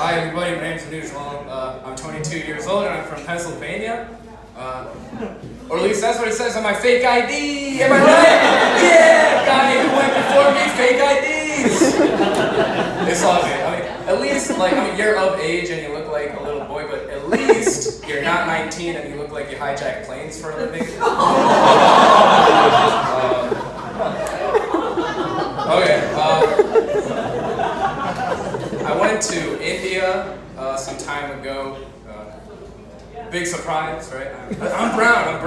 Hi everybody, my name's Anooj. I'm 22 years old and I'm from Pennsylvania. Or at least that's what it says on my fake ID. Am I right? Yeah, guy who went before me, fake IDs. It's all good. I mean, at least you're of age and you look like a little boy, but at least you're not 19 and you look like you hijack planes for a living. I went to India some time ago. Big surprise, right? I'm brown.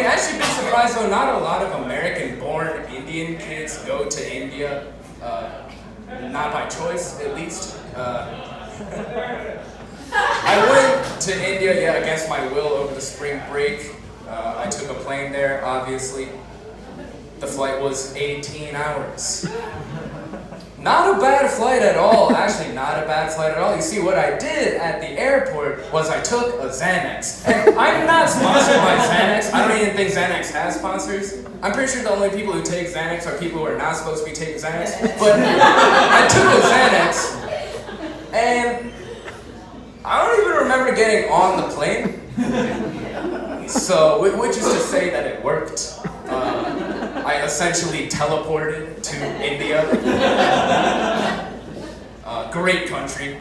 Actually big surprise though, not a lot of American-born Indian kids go to India. Not by choice, at least. I went to India, against my will over the spring break. I took a plane there, obviously. The flight was 18 hours. Not a bad flight at all, actually not a bad flight at all. You see, what I did at the airport was I took a Xanax. And I'm not sponsored by Xanax. I don't even think Xanax has sponsors. I'm pretty sure the only people who take Xanax are people who are not supposed to be taking Xanax. But I took a Xanax, and I don't even remember getting on the plane. So, which is to say that it worked. I essentially teleported to India. Great country.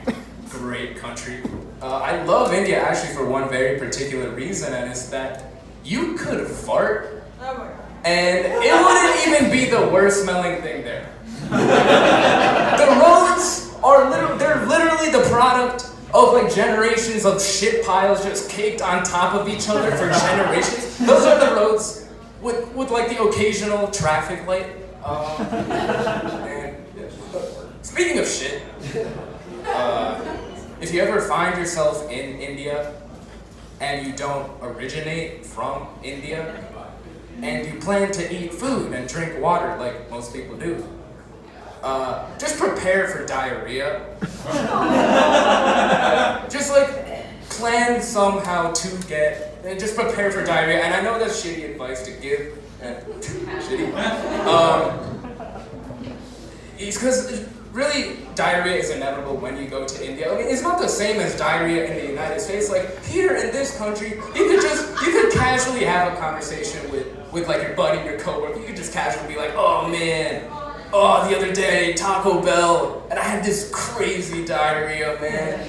I love India actually for one very particular reason, and it's that you could fart, and it wouldn't even be the worst smelling thing there. The roads are literally the product of generations of shit piles just caked on top of each other for generations. Those are the roads. With the occasional traffic light. Speaking of shit, if you ever find yourself in India and you don't originate from India and you plan to eat food and drink water like most people do, just prepare for diarrhea. Just plan somehow to get, and just prepare for diarrhea. And I know that's shitty advice to give. Shitty. It's because really diarrhea is inevitable when you go to India. I mean, it's not the same as diarrhea in the United States. Here in this country, you could casually have a conversation with your buddy, your coworker. You could just casually be like, oh man, the other day Taco Bell, and I had this crazy diarrhea, man.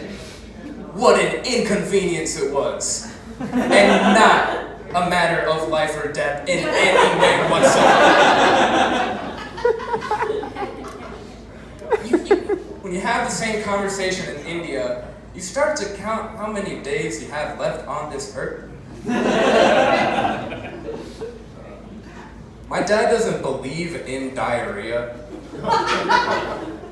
What an inconvenience it was. And not a matter of life or death in any way whatsoever. When you have the same conversation in India, you start to count how many days you have left on this earth. My dad doesn't believe in diarrhea.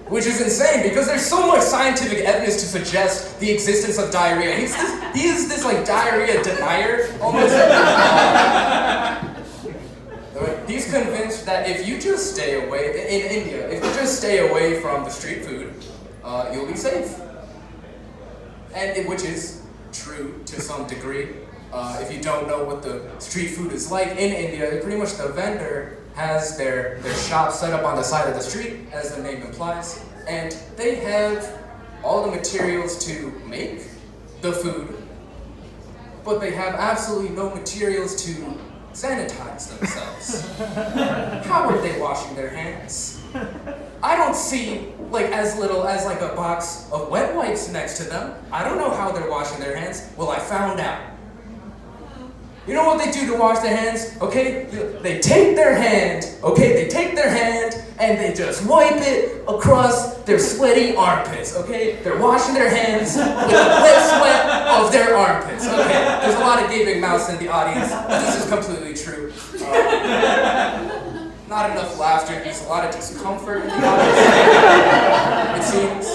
Which is insane because there's so much scientific evidence to suggest the existence of diarrhea. He is this diarrhea denier almost. He's convinced that if you just stay away in India, if you just stay away from the street food, you'll be safe. And which is true to some degree. If you don't know what the street food is like in India, pretty much the vendor has their shop set up on the side of the street, as the name implies, and they have all the materials to make the food, but they have absolutely no materials to sanitize themselves. How are they washing their hands? I don't see as little as a box of wet wipes next to them. I don't know how they're washing their hands. Well, I found out. You know what they do to wash their hands? Okay, they take their hand, and they just wipe it across their sweaty armpits, okay? They're washing their hands with the wet sweat of their armpits, okay? There's a lot of gaping mouths in the audience, but this is completely true. Not enough laughter, there's a lot of discomfort in the audience, it seems.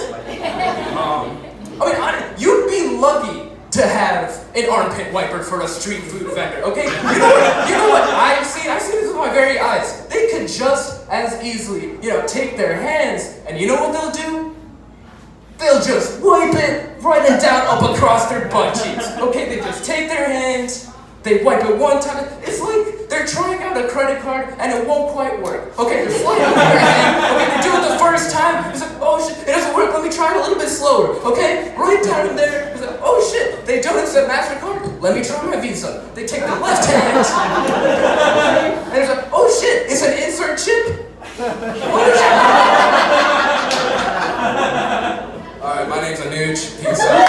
You'd be lucky to have an armpit wiper for a street food vendor, okay? You know what I've seen this with my very eyes. They could just as easily, take their hands, and you know what they'll do? They'll just wipe it right and down up across their butt cheeks, okay? They just take their hands, they wipe it one time. It's like they're trying out a credit card and it won't quite work. Okay, they're swiping their hand, okay, they do it the first time, it's like, oh shit, it doesn't work. let me try it a little bit slower, okay? Right down in there, he's like, oh shit, they don't accept MasterCard. Let me try my Visa. They take the left hand. And he's like, oh shit, it's an insert chip. Alright, my name's Anooj. Peace out.